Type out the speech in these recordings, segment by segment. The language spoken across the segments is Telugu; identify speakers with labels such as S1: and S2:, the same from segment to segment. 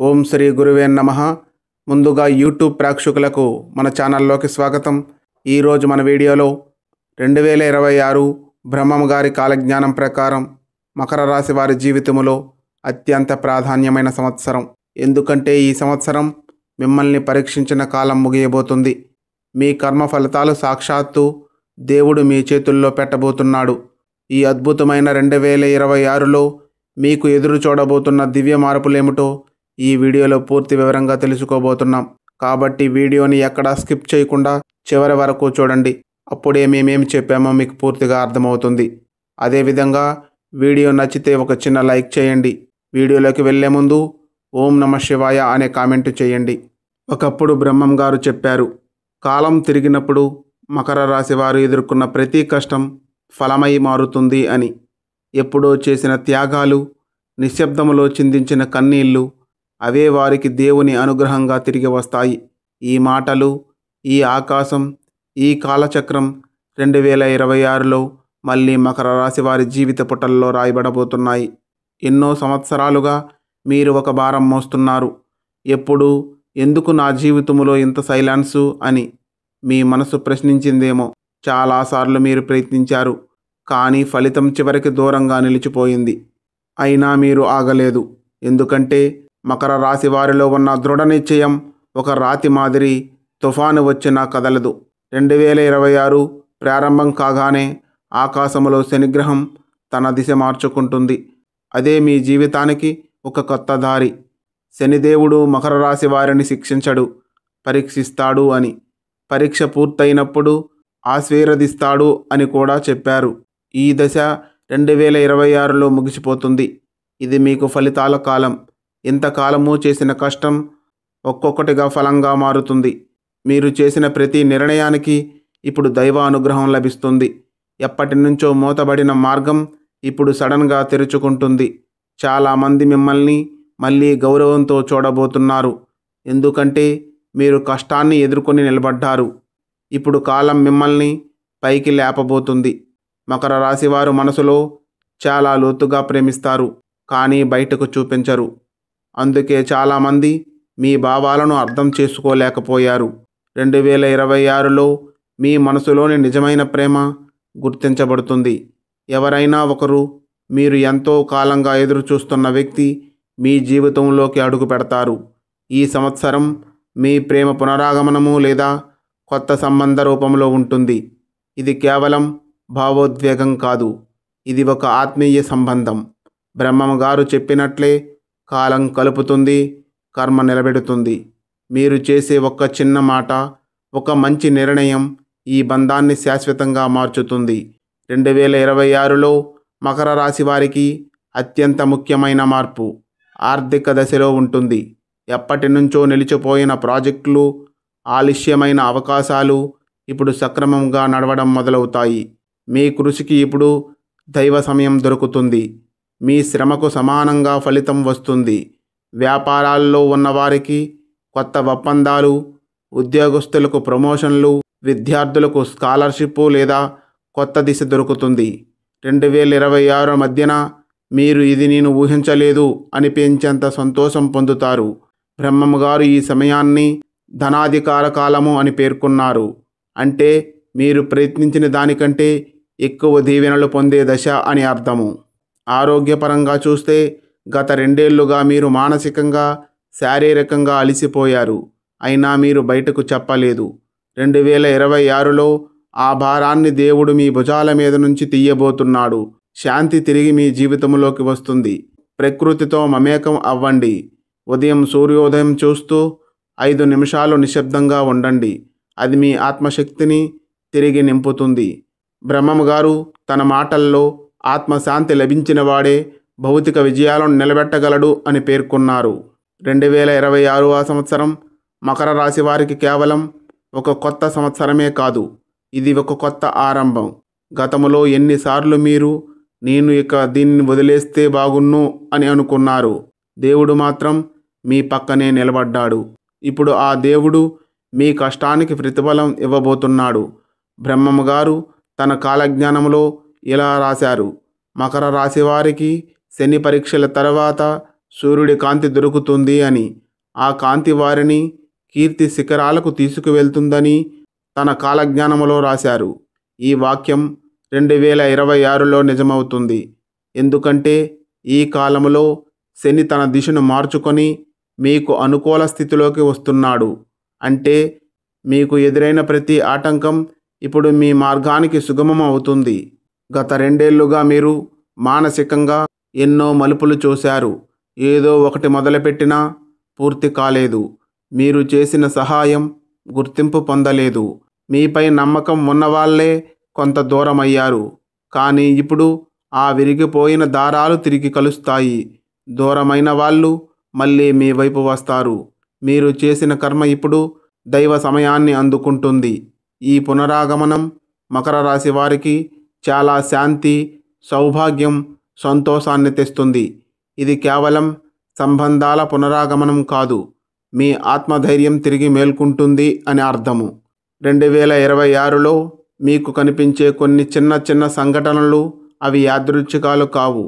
S1: ఓం శ్రీ గురువే నమః. ముందుగా యూట్యూబ్ ప్రేక్షకులకు మన ఛానల్లోకి స్వాగతం. ఈరోజు మన వీడియోలో 2026 బ్రహ్మం గారి కాలజ్ఞానం ప్రకారం మకర రాశి వారి జీవితంలో అత్యంత ప్రాధాన్యమైన సంవత్సరం. ఎందుకంటే ఈ సంవత్సరం మిమ్మల్ని పరీక్షించిన కాలం ముగియబోతుంది. మీ కర్మ ఫలితాలు సాక్షాత్తు దేవుడు మీ చేతుల్లో పెట్టబోతున్నాడు. ఈ అద్భుతమైన 2026లో మీకు ఎదురు చూడబోతున్న దివ్య మార్పులేమిటో ఈ వీడియోలో పూర్తి వివరంగా తెలుసుకోబోతున్నాం. కాబట్టి వీడియోని ఎక్కడా స్కిప్ చేయకుండా చివరి వరకు చూడండి. అప్పుడే మేమేమి చెప్పామో మీకు పూర్తిగా అర్థమవుతుంది. అదేవిధంగా వీడియో నచ్చితే ఒక చిన్న లైక్ చేయండి. వీడియోలోకి వెళ్ళే ముందు ఓం నమః శివాయ అనే కామెంటు చేయండి. ఒకప్పుడు బ్రహ్మం గారు చెప్పారు, కాలం తిరిగినప్పుడు మకర రాశి వారు ఎదుర్కొన్న ప్రతి కష్టం ఫలమై మారుతుంది అని. ఎప్పుడో చేసిన త్యాగాలు, నిశ్శబ్దములో చిందించిన కన్నీళ్లు, అవే వారికి దేవుని అనుగ్రహంగా తిరిగి వస్తాయి. ఈ మాటలు, ఈ ఆకాశం, ఈ కాలచక్రం 2026లో మళ్ళీ మకర రాశి వారి జీవిత పుటల్లో రాయబడబోతున్నాయి. ఎన్నో సంవత్సరాలుగా మీరు ఒక భారం మోస్తున్నారు. ఎప్పుడు, ఎందుకు నా జీవితంలో ఇంత సైలెన్సు అని మీ మనసు ప్రశ్నించిందేమో. చాలాసార్లు మీరు ప్రయత్నించారు, కానీ ఫలితం చివరికి దూరంగా నిలిచిపోయింది. అయినా మీరు ఆగలేదు. ఎందుకంటే మకర రాశి వారిలో ఉన్న దృఢ నిశ్చయం ఒక రాతి మాదిరి తుఫాను వచ్చినా కదలదు. 2026 ప్రారంభం కాగానే ఆకాశంలో శనిగ్రహం తన దిశ మార్చుకుంటుంది. అదే మీ జీవితానికి ఒక కొత్త దారి. శనిదేవుడు మకర రాశి వారిని శిక్షించడు, పరీక్షిస్తాడు అని. పరీక్ష పూర్తయినప్పుడు ఆశీర్వదిస్తాడు అని కూడా చెప్పారు. ఈ దశ 2026లో ముగిసిపోతుంది. ఇది మీకు ఫలితాల కాలం. ఇంతకాలము చేసిన కష్టం ఒక్కొక్కటిగా ఫలంగా మారుతుంది. మీరు చేసిన ప్రతి నిర్ణయానికి ఇప్పుడు దైవ అనుగ్రహం లభిస్తుంది. ఎప్పటి నుంచో మూతబడిన మార్గం ఇప్పుడు సడన్గా తెరుచుకుంటుంది. చాలామంది మిమ్మల్ని మళ్ళీ గౌరవంతో చూడబోతున్నారు. ఎందుకంటే మీరు కష్టాన్ని ఎదుర్కొని నిలబడ్డారు. ఇప్పుడు కాలం మిమ్మల్ని పైకి లేపబోతుంది. మకర రాశి వారు మనసులో చాలా లోతుగా ప్రేమిస్తారు, కానీ బయటకు చూపించరు. అందుకే చాలామంది మీ భావాలను అర్థం చేసుకోలేకపోయారు. 2026లో మీ మనసులోని నిజమైన ప్రేమ గుర్తించబడుతుంది. ఎవరైనా ఒకరు, మీరు ఎంతో కాలంగా ఎదురు చూస్తున్న వ్యక్తి మీ జీవితంలోకి అడుగు పెడతారు. ఈ సంవత్సరం మీ ప్రేమ పునరాగమనము లేదా కొత్త సంబంధ రూపంలో ఉంటుంది. ఇది కేవలం భావోద్వేగం కాదు, ఇది ఒక ఆత్మీయ సంబంధం. బ్రహ్మం గారు చెప్పినట్లే కాలం కలుపుతుంది, కర్మ నిలబెడుతుంది. మీరు చేసే ఒక్క చిన్న మాట, ఒక మంచి నిర్ణయం ఈ బంధాన్ని శాశ్వతంగా మార్చుతుంది. 2026లో మకర రాశి వారికి అత్యంత ముఖ్యమైన మార్పు ఆర్థిక దశలో ఉంటుంది. ఎప్పటి నుంచో నిలిచిపోయిన ప్రాజెక్టులు, ఆలస్యమైన అవకాశాలు ఇప్పుడు సక్రమంగా నడవడం మొదలవుతాయి. మీ కృషికి ఇప్పుడు దైవ సమయం దొరుకుతుంది. మీ శ్రమకు సమానంగా ఫలితం వస్తుంది. వ్యాపారాల్లో ఉన్నవారికి కొత్త ఒప్పందాలు, ఉద్యోగస్తులకు ప్రమోషన్లు, విద్యార్థులకు స్కాలర్షిప్ లేదా కొత్త దిశ దొరుకుతుంది. 2026 మధ్యన మీరు ఇది నేను ఊహించలేదు అనిపించేంత సంతోషం పొందుతారు. బ్రహ్మం గారు ఈ సమయాన్ని ధనాధికార కాలము అని పేర్కొన్నారు. అంటే మీరు ప్రయత్నించిన దానికంటే ఎక్కువ దీవెనలు పొందే దశ అని అర్థము. ఆరోగ్యపరంగా చూస్తే గత 2 ఏళ్లుగా మీరు మానసికంగా, శారీరకంగా అలసిపోయారు. అయినా మీరు బయటకు చెప్పలేదు. 2026లో ఆ భారాన్ని దేవుడు మీ భుజాల మీద నుంచి తీయబోతున్నాడు. శాంతి తిరిగి మీ జీవితంలోకి వస్తుంది. ప్రకృతితో మమేకం అవ్వండి. ఉదయం సూర్యోదయం చూస్తూ 5 నిమిషాలు నిశ్శబ్దంగా ఉండండి. అది మీ ఆత్మశక్తిని తిరిగి నింపుతుంది. బ్రహ్మం గారు తన మాటల్లో ఆత్మశాంతి లభించిన వాడే భౌతిక విజయాలను నిలబెట్టగలడు అని పేర్కొన్నారు. 2026 సంవత్సరం మకర రాశి వారికి కేవలం ఒక కొత్త సంవత్సరమే కాదు, ఇది ఒక కొత్త ఆరంభం. గతంలో ఎన్నిసార్లు మీరు నేను ఇక దీన్ని వదిలేస్తే బాగున్ను అని అనుకున్నారు. దేవుడు మాత్రం మీ పక్కనే నిలబడ్డాడు. ఇప్పుడు ఆ దేవుడు మీ కష్టానికి ప్రతిఫలం ఇవ్వబోతున్నాడు. బ్రహ్మం గారు తన కాలజ్ఞానంలో ఇలా రాశారు, మకర రాశి వారికి శని పరీక్షల తర్వాత సూర్యుడి కాంతి దొరుకుతుంది అని. ఆ కాంతి వారిని కీర్తి శిఖరాలకు తీసుకువెళ్తుందని తన కాలజ్ఞానములో రాశారు. ఈ వాక్యం 2026లో నిజమవుతుంది. ఎందుకంటే ఈ కాలములో శని తన దిశను మార్చుకొని మీకు అనుకూల స్థితిలోకి వస్తున్నాడు. అంటే మీకు ఎదురైన ప్రతి ఆటంకం ఇప్పుడు మీ మార్గానికి సుగమం అవుతుంది. గత 2 ఏళ్లుగా మీరు మానసికంగా ఎన్నో మలుపులు చూశారు. ఏదో ఒకటి మొదలుపెట్టినా పూర్తి కాలేదు. మీరు చేసిన సహాయం గుర్తింపు పొందలేదు. మీపై నమ్మకం ఉన్నవాళ్లే కొంత దూరమయ్యారు. కానీ ఇప్పుడు ఆ విరిగిపోయిన దారాలు తిరిగి కలుస్తాయి. దూరమైన వాళ్ళు మళ్ళీ మీ వైపు వస్తారు. మీరు చేసిన కర్మ ఇప్పుడు దైవ సమయాన్ని అందుకుంటుంది. ఈ పునరాగమనం మకర రాశి వారికి చాలా శాంతి, సౌభాగ్యం, సంతోషాన్ని తెస్తుంది. ఇది కేవలం సంబంధాల పునరాగమనం కాదు, మీ ఆత్మధైర్యం తిరిగి మేల్కుంటుంది అని అర్థము. 2026లో మీకు కనిపించే కొన్ని చిన్న చిన్న సంఘటనలు అవి యాదృచ్ఛికాలు కావు.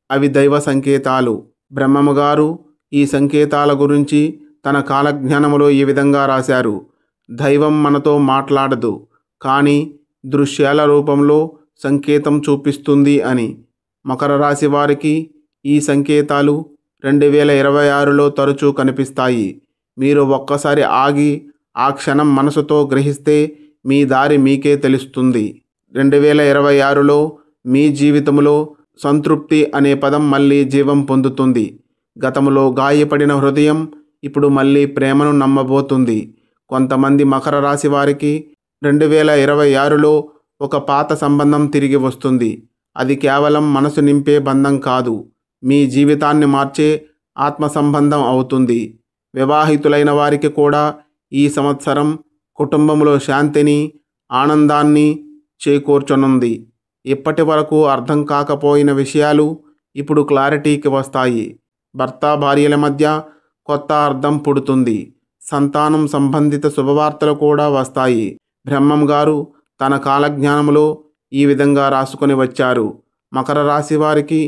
S1: అవి దైవ సంకేతాలు. బ్రహ్మముగారు ఈ సంకేతాల గురించి తన కాలజ్ఞానములో ఈ విధంగా రాశారు. దైవం మనతో మాట్లాడదు, కానీ దృశ్యాల రూపంలో సంకేతం చూపిస్తుంది అని. మకర రాశి వారికి ఈ సంకేతాలు 2026లో తరచూ కనిపిస్తాయి. మీరు ఒక్కసారి ఆగి ఆ క్షణం మనసుతో గ్రహిస్తే మీ దారి మీకే తెలుస్తుంది. 2026లో మీ జీవితంలో సంతృప్తి అనే పదం మళ్ళీ జీవం పొందుతుంది. గతంలో గాయపడిన హృదయం ఇప్పుడు మళ్ళీ ప్రేమను నమ్మబోతుంది. కొంతమంది మకర రాశి వారికి 2026లో ఒక పాత సంబంధం తిరిగి వస్తుంది. అది కేవలం మనసు నింపే బంధం కాదు, మీ జీవితాన్ని మార్చే ఆత్మ సంబంధం అవుతుంది. వివాహితులైన వారికి కూడా ఈ సంవత్సరం కుటుంబంలో శాంతిని, ఆనందాన్ని చేకూర్చనుంది. ఇప్పటి వరకు అర్థం కాకపోయిన విషయాలు ఇప్పుడు క్లారిటీకి వస్తాయి. భర్త భార్యల మధ్య కొత్త అర్థం పుడుతుంది. సంతానం సంబంధిత శుభవార్తలు కూడా వస్తాయి. బ్రహ్మం గారు తన కాలజ్ఞానంలో ఈ విధంగా రాసుకొని వచ్చారు. మకర రాశి వారికి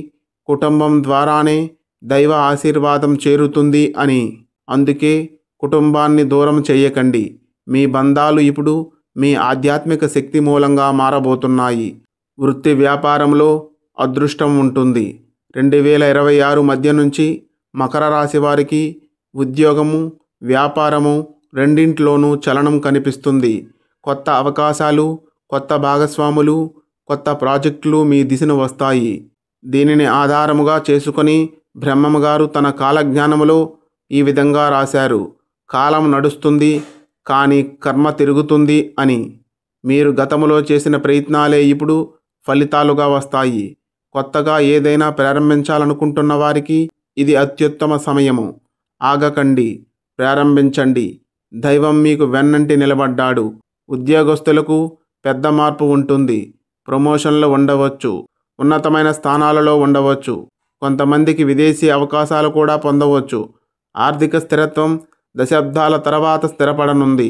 S1: కుటుంబం ద్వారానే దైవ ఆశీర్వాదం చేరుతుంది అని. అందుకే కుటుంబాన్ని దూరం చేయకండి. మీ బంధాలు ఇప్పుడు మీ ఆధ్యాత్మిక శక్తి మూలంగా మారబోతున్నాయి. వృత్తి వ్యాపారంలో అదృష్టం ఉంటుంది. 2026 మధ్య నుంచి మకర రాశి వారికి ఉద్యోగము, వ్యాపారము రెండింట్లోనూ చలనం కనిపిస్తుంది. కొత్త అవకాశాలు, కొత్త భాగస్వాములు, కొత్త ప్రాజెక్టులు మీ దిశను వస్తాయి. దీనిని ఆధారముగా చేసుకొని బ్రహ్మగారు తన కాలజ్ఞానములో ఈ విధంగా రాశారు. కాలం నడుస్తుంది, కానీ కర్మ తిరుగుతుంది అని. మీరు గతములో చేసిన ప్రయత్నాలే ఇప్పుడు ఫలితాలుగా వస్తాయి. కొత్తగా ఏదైనా ప్రారంభించాలనుకుంటున్న వారికి ఇది అత్యుత్తమ సమయము. ఆగకండి, ప్రారంభించండి. దైవం మీకు వెన్నంటి నిలబడ్డాడు. ఉద్యోగస్తులకు పెద్ద మార్పు ఉంటుంది. ప్రమోషన్లు ఉండవచ్చు, ఉన్నతమైన స్థానాలలో ఉండవచ్చు. కొంతమందికి విదేశీ అవకాశాలు కూడా పొందవచ్చు. ఆర్థిక స్థిరత్వం దశాబ్దాల తర్వాత స్థిరపడనుంది.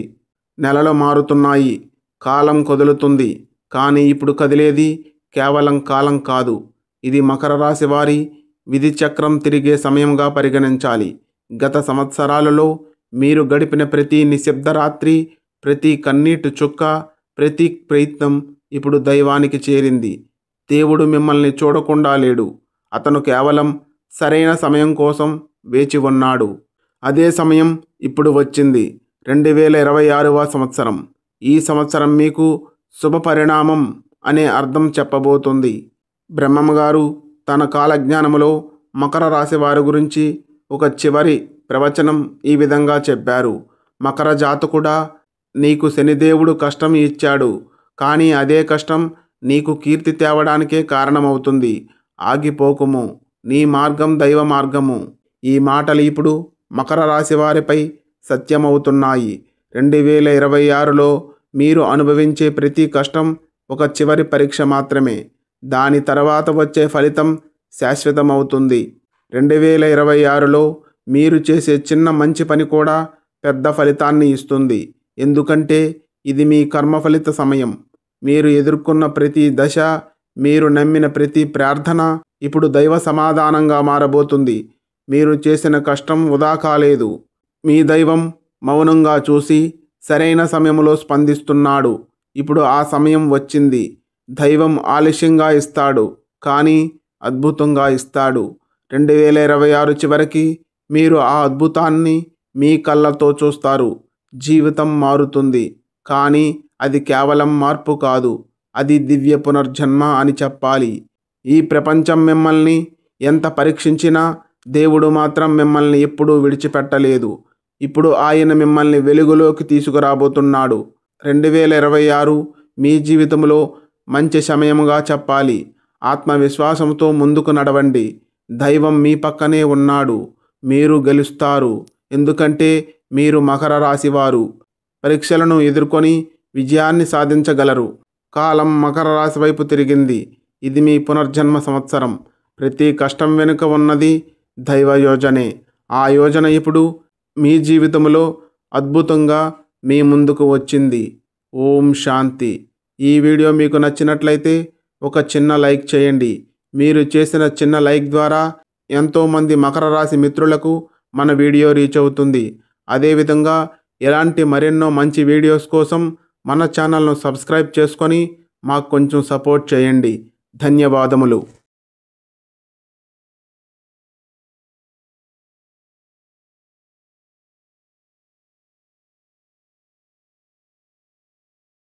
S1: నెలలు మారుతున్నాయి, కాలం కదులుతుంది. కానీ ఇప్పుడు కదిలేది కేవలం కాలం కాదు, ఇది మకర రాశి వారి విధి చక్రం తిరిగే సమయంగా పరిగణించాలి. గత సంవత్సరాలలో మీరు గడిపిన ప్రతి నిశ్శబ్ద రాత్రి, ప్రతి కన్నీటి చుక్క, ప్రతి ప్రయత్నం ఇప్పుడు దైవానికి చేరింది. దేవుడు మిమ్మల్ని చూడకుండా లేడు. అతను కేవలం సరైన సమయం కోసం వేచి ఉన్నాడు. అదే సమయం ఇప్పుడు వచ్చింది. 2026వ సంవత్సరం. ఈ సంవత్సరం మీకు శుభ పరిణామం అనే అర్థం చెప్పబోతుంది. బ్రహ్మగారు తన కాలజ్ఞానములో మకర రాశి వారి గురించి ఒక చివరి ప్రవచనం ఈ విధంగా చెప్పారు. మకర జాతకుడా, నీకు శనిదేవుడు కష్టం ఇచ్చాడు, కానీ అదే కష్టం నీకు కీర్తి తేవడానికే కారణమవుతుంది. ఆగిపోకుము, నీ మార్గం దైవ మార్గము. ఈ మాటలు ఇప్పుడు మకర రాశి వారిపై సత్యమవుతున్నాయి. 2026లో మీరు అనుభవించే ప్రతి కష్టం ఒక చివరి పరీక్ష మాత్రమే. దాని తర్వాత వచ్చే ఫలితం శాశ్వతమవుతుంది. 2026లో మీరు చేసే చిన్న మంచి పని కూడా పెద్ద ఫలితాన్ని ఇస్తుంది. ఎందుకంటే ఇది మీ కర్మఫలిత సమయం. మీరు ఎదుర్కొన్న ప్రతి దశ, మీరు నమ్మిన ప్రతి ప్రార్థన ఇప్పుడు దైవ సమాధానంగా మారబోతుంది. మీరు చేసిన కష్టం వృధా కాలేదు. మీ దైవం మౌనంగా చూసి సరైన సమయంలో స్పందిస్తున్నాడు. ఇప్పుడు ఆ సమయం వచ్చింది. దైవం ఆలస్యంగా ఇస్తాడు, కానీ అద్భుతంగా ఇస్తాడు. 2026 చివరికి మీరు ఆ అద్భుతాన్ని మీ కళ్ళతో చూస్తారు. జీవితం మారుతుంది, కానీ అది కేవలం మార్పు కాదు, అది దివ్య పునర్జన్మ అని చెప్పాలి. ఈ ప్రపంచం మిమ్మల్ని ఎంత పరీక్షించినా దేవుడు మాత్రం మిమ్మల్ని ఎప్పుడూ విడిచిపెట్టలేదు. ఇప్పుడు ఆయన మిమ్మల్ని వెలుగులోకి తీసుకురాబోతున్నాడు. 2026 మీ జీవితంలో మంచి సమయముగా చెప్పాలి. ఆత్మవిశ్వాసంతో ముందుకు నడవండి. దైవం మీ పక్కనే ఉన్నాడు. మీరు గెలుస్తారు, ఎందుకంటే మీరు మకర రాశివారు. పరీక్షలను ఎదుర్కొని విజయాన్ని సాధించగలరు. కాలం మకర రాశి వైపు తిరిగింది. ఇది మీ పునర్జన్మ సంవత్సరం. ప్రతి కష్టం వెనుక ఉన్నది దైవ యోజనే. ఆ యోజన ఇప్పుడు మీ జీవితంలో అద్భుతంగా మీ ముందుకు వచ్చింది. ఓం శాంతి. ఈ వీడియో మీకు నచ్చినట్లయితే ఒక చిన్న లైక్ చేయండి. మీరు చేసిన చిన్న లైక్ ద్వారా ఎంతోమంది మకర రాశి మిత్రులకు మన వీడియో రీచ్ అవుతుంది. అదేవిధంగా ఇలాంటి మరెన్నో మంచి వీడియోస్ కోసం మన ఛానల్ను సబ్స్క్రైబ్ చేసుకొని మాకు కొంచెం సపోర్ట్ చేయండి. ధన్యవాదములు.